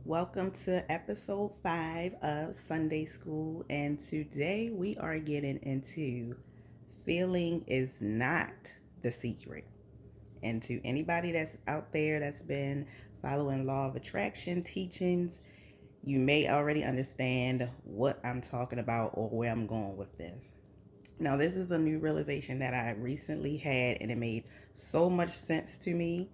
Welcome to episode 5 of Sunday School, and today we are getting into feeling is not the secret. And to anybody that's out there that's been following law of attraction teachings, you may already understand what I'm talking about or where I'm going with this. Now, this is a new realization that I recently had, and it made so much sense to me.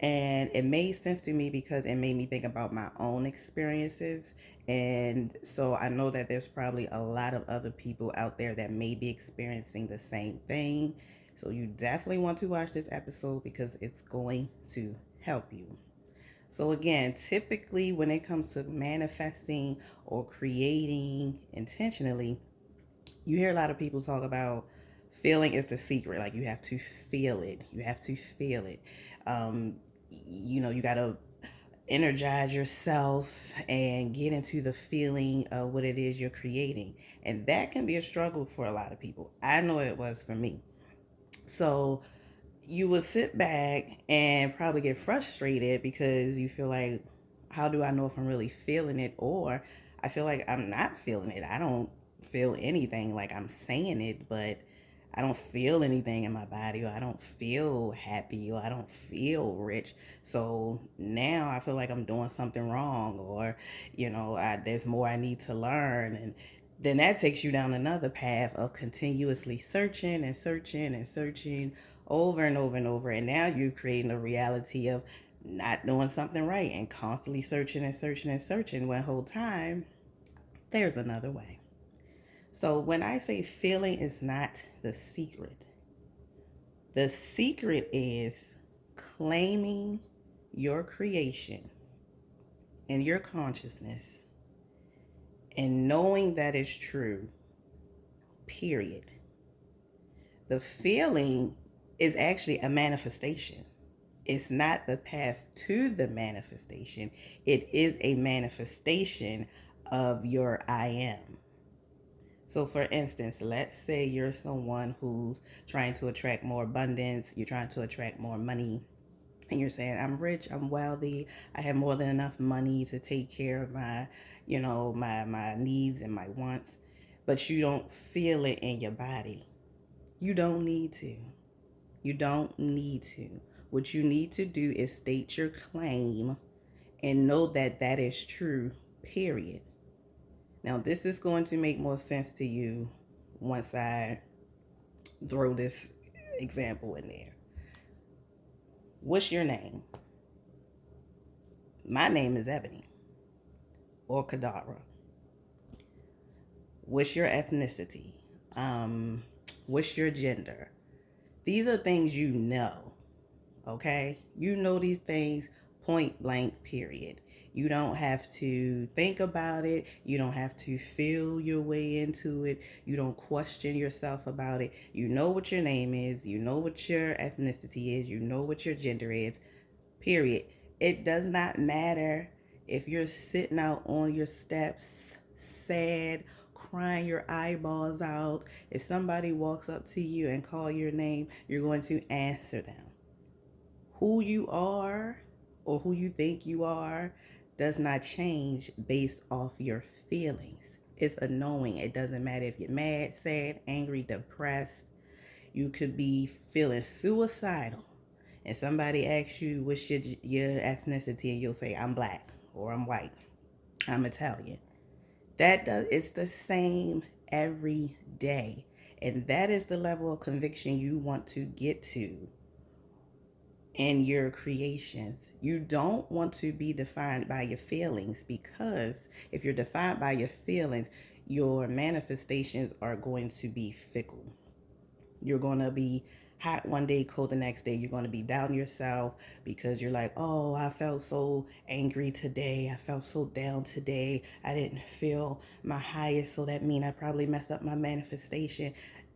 And it made sense to me because it made me think about my own experiences. And so I know that there's probably a lot of other people out there that may be experiencing the same thing. So you definitely want to watch this episode because it's going to help you. So, again, typically when it comes to manifesting or creating intentionally, you hear a lot of people talk about feeling is the secret. Like you have to feel it. You have to feel it. Um, you got to energize yourself and get into the feeling of what it is you're creating. And that can be a struggle for a lot of people. I know it was for me. So you will sit back and probably get frustrated because you feel like, how do I know if I'm really feeling it? Or I feel like I'm not feeling it. I don't feel anything. Like I'm saying it, but I don't feel anything in my body, or I don't feel happy, or I don't feel rich. So now I feel like I'm doing something wrong, or there's more I need to learn. And then that takes you down another path of continuously searching and searching and searching over and over and over. And now you're creating a reality of not doing something right and constantly searching and searching and searching, when whole time there's another way. So when I say feeling is not the secret is claiming your creation and your consciousness and knowing that is true, period. The feeling is actually a manifestation. It's not the path to the manifestation. It is a manifestation of your I am. So, for instance, let's say you're someone who's trying to attract more abundance, you're trying to attract more money, and you're saying, I'm rich, I'm wealthy, I have more than enough money to take care of my needs and my wants, but you don't feel it in your body. You don't need to. You don't need to. What you need to do is state your claim and know that that is true, period. Now, this is going to make more sense to you once I throw this example in there. What's your name? My name is Ebony or Kadara. What's your ethnicity? What's your gender? These are things you know, okay? You know these things point blank, period. You don't have to think about it. You don't have to feel your way into it. You don't question yourself about it. You know what your name is. You know what your ethnicity is. You know what your gender is, period. It does not matter if you're sitting out on your steps, sad, crying your eyeballs out. If somebody walks up to you and call your name, you're going to answer them. Who you are or who you think you are does not change based off your feelings. It's a knowing. It doesn't matter if you're mad, sad, angry, depressed. You could be feeling suicidal and somebody asks you what's your ethnicity, and you'll say, I'm black, or I'm white, I'm Italian. It's the same every day. And that is the level of conviction you want to get to in your creations. You don't want to be defined by your feelings, because if you're defined by your feelings, your manifestations are going to be fickle. You're going to be hot one day, cold the next day. You're going to be down yourself because you're like, oh, I felt so angry today. I felt so down today. I didn't feel my highest, so that means I probably messed up my manifestation.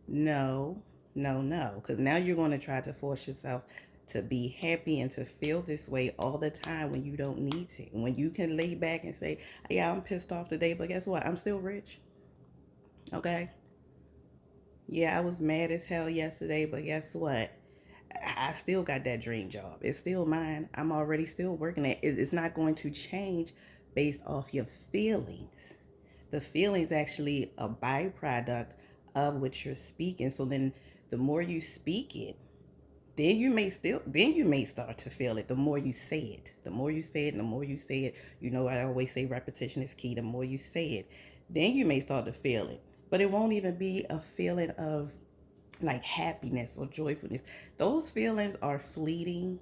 No, no, no. Because now you're going to try to force yourself to be happy and to feel this way all the time when you don't need to. When you can lay back and say, yeah, I'm pissed off today, but guess what? I'm still rich. Okay? Yeah, I was mad as hell yesterday, but guess what? I still got that dream job. It's still mine. I'm already still working it. It's not going to change based off your feelings. The feelings actually a byproduct of what you're speaking. So then the more you speak it, then you may start to feel it. The more you say it, the more you say it, and the more you say it, I always say repetition is key. The more you say it, then you may start to feel it. But it won't even be a feeling of like happiness or joyfulness. Those feelings are fleeting.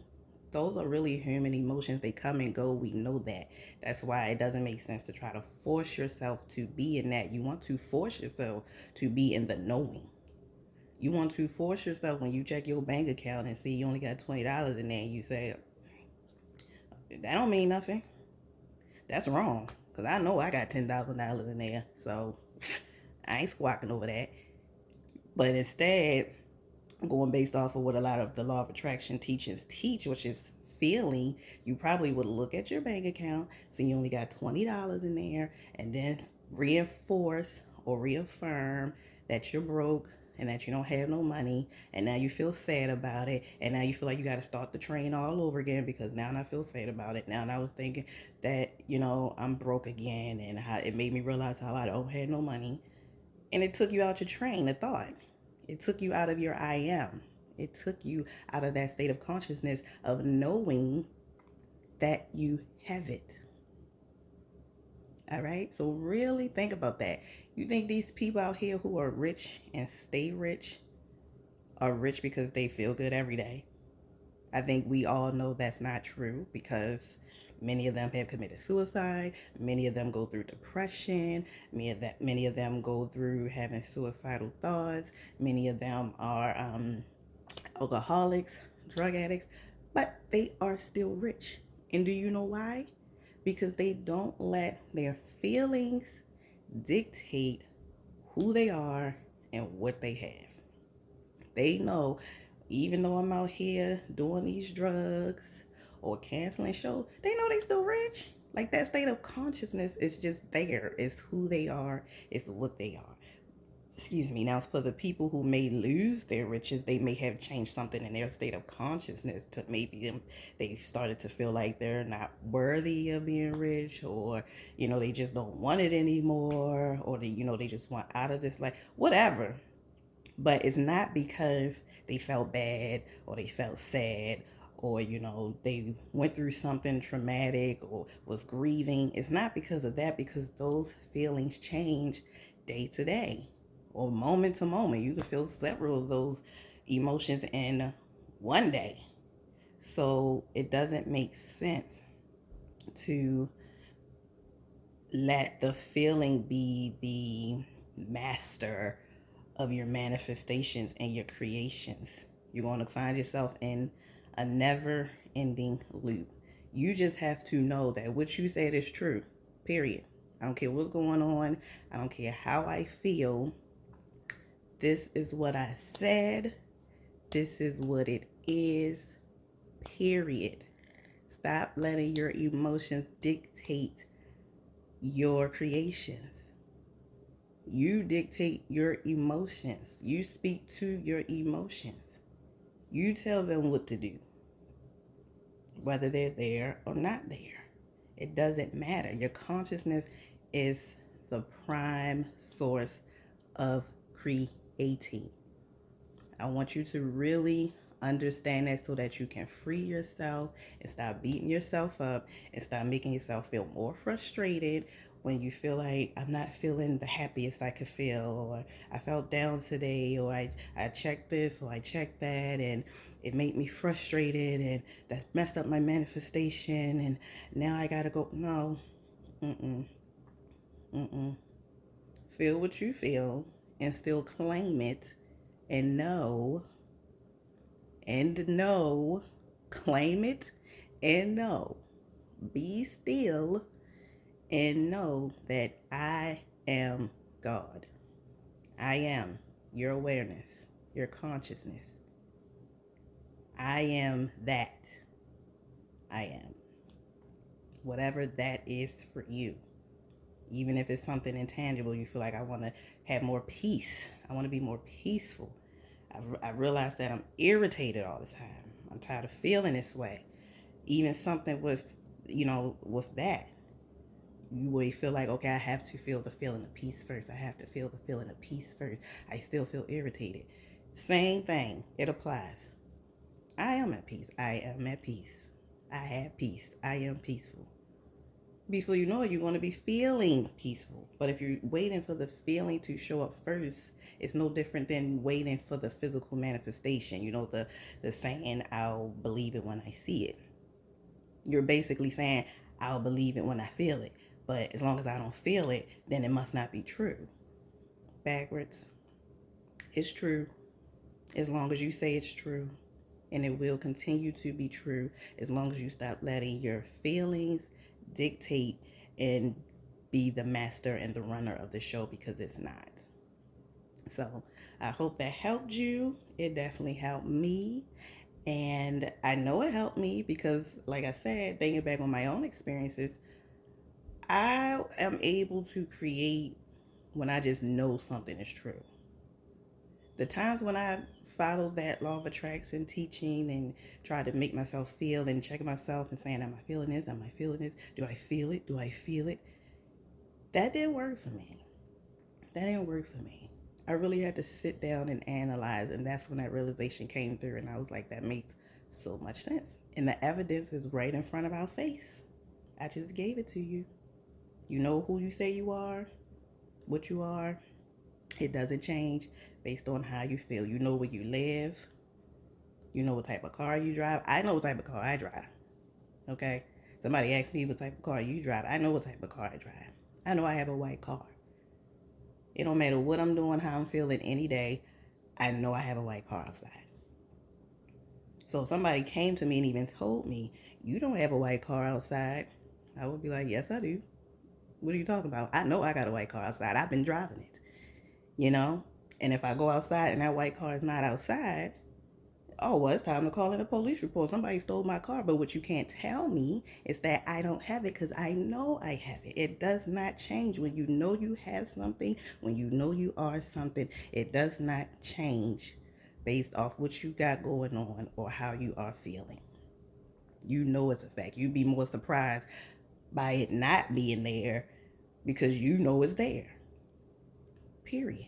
Those are really human emotions. They come and go. We know that. That's why it doesn't make sense to try to force yourself to be in that. You want to force yourself to be in the knowing. You want to force yourself when you check your bank account and see you only got $20 in there, and you say, that don't mean nothing. That's wrong. Because I know I got $10,000 in there. So I ain't squawking over that. But instead, going based off of what a lot of the law of attraction teachings teach, which is feeling, you probably would look at your bank account, see you only got $20 in there, and then reinforce or reaffirm that you're broke and that you don't have no money, and now you feel sad about it, and now you feel like you got to start the train all over again because now I feel sad about it. Now I was thinking that I'm broke again, and how it made me realize how I don't have no money, and it took you out your train of thought. It took you out of your I am. It took you out of that state of consciousness of knowing that you have it. All right? So really think about that. You think these people out here who are rich and stay rich are rich because they feel good every day? I think we all know that's not true because many of them have committed suicide. Many of them go through depression. Many of them go through having suicidal thoughts. Many of them are alcoholics, drug addicts, but they are still rich. And do you know why? Because they don't let their feelings dictate who they are and what they have. They know, even though I'm out here doing these drugs or canceling shows, they know they still rich. Like that state of consciousness is just there. It's who they are. It's what they are. Excuse me. Now, for the people who may lose their riches, they may have changed something in their state of consciousness to maybe they've started to feel like they're not worthy of being rich, or they just don't want it anymore, or they just want out of this life, whatever. But it's not because they felt bad or they felt sad or they went through something traumatic or was grieving. It's not because of that, because those feelings change day to day or moment to moment. You can feel several of those emotions in one day. So it doesn't make sense to let the feeling be the master of your manifestations and your creations. You're going to find yourself in a never ending loop. You just have to know that what you said is true, period. I don't care what's going on. I don't care how I feel. This is what I said. This is what it is, period. Stop letting your emotions dictate your creations. You dictate your emotions. You speak to your emotions. You tell them what to do, whether they're there or not there. It doesn't matter. Your consciousness is the prime source of creating. I want you to really understand that so that you can free yourself and stop beating yourself up and stop making yourself feel more frustrated when you feel like I'm not feeling the happiest I could feel, or I felt down today, or I checked this or I checked that and it made me frustrated and that messed up my manifestation and now I gotta go. No. Mm-mm. Mm-mm. Feel what you feel and still claim it and know claim it and know, be still and know that I am God. I am your awareness, your consciousness. I am that. I am. Whatever that is for you. Even if it's something intangible, you feel like I want to have more peace. I want to be more peaceful. I realize that I'm irritated all the time. I'm tired of feeling this way. Even something with that. You may feel like, okay, I have to feel the feeling of peace first. I have to feel the feeling of peace first. I still feel irritated. Same thing. It applies. I am at peace. I am at peace. I have peace. I am peaceful. Before you know it, you're going to be feeling peaceful. But if you're waiting for the feeling to show up first, it's no different than waiting for the physical manifestation. You know, the saying, I'll believe it when I see it. You're basically saying, I'll believe it when I feel it. But as long as I don't feel it, then it must not be true. Backwards. It's true as long as you say it's true. And it will continue to be true as long as you stop letting your feelings dictate and be the master and the runner of the show, because it's not. So I hope that helped you. It definitely helped me. And I know it helped me because, like I said, thinking back on my own experiences, I am able to create when I just know something is true. The times when I followed that law of attraction teaching and tried to make myself feel and check myself and saying, am I feeling this? Am I feeling this? Do I feel it? Do I feel it? That didn't work for me. That didn't work for me. I really had to sit down and analyze, and that's when that realization came through, and I was like, that makes so much sense. And the evidence is right in front of our face. I just gave it to you. You know who you say you are, what you are. It doesn't change based on how you feel. You know where you live. You know what type of car you drive. I know what type of car I drive. Okay? Somebody asked me what type of car you drive. I know what type of car I drive. I know I have a white car. It don't matter what I'm doing, how I'm feeling any day. I know I have a white car outside. So if somebody came to me and even told me, you don't have a white car outside, I would be like, yes, I do. What are you talking about? I know I got a white car outside. I've been driving it, you know? And if I go outside and that white car is not outside, oh, well, it's time to call in a police report. Somebody stole my car. But what you can't tell me is that I don't have it, because I know I have it. It does not change. When you know you have something, when you know you are something, it does not change based off what you got going on or how you are feeling. You know it's a fact. You'd be more surprised by it not being there because you know it's there. Period.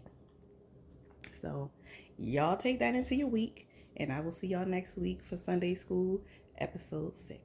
So, y'all take that into your week, and I will see y'all next week for Sunday School, episode 6.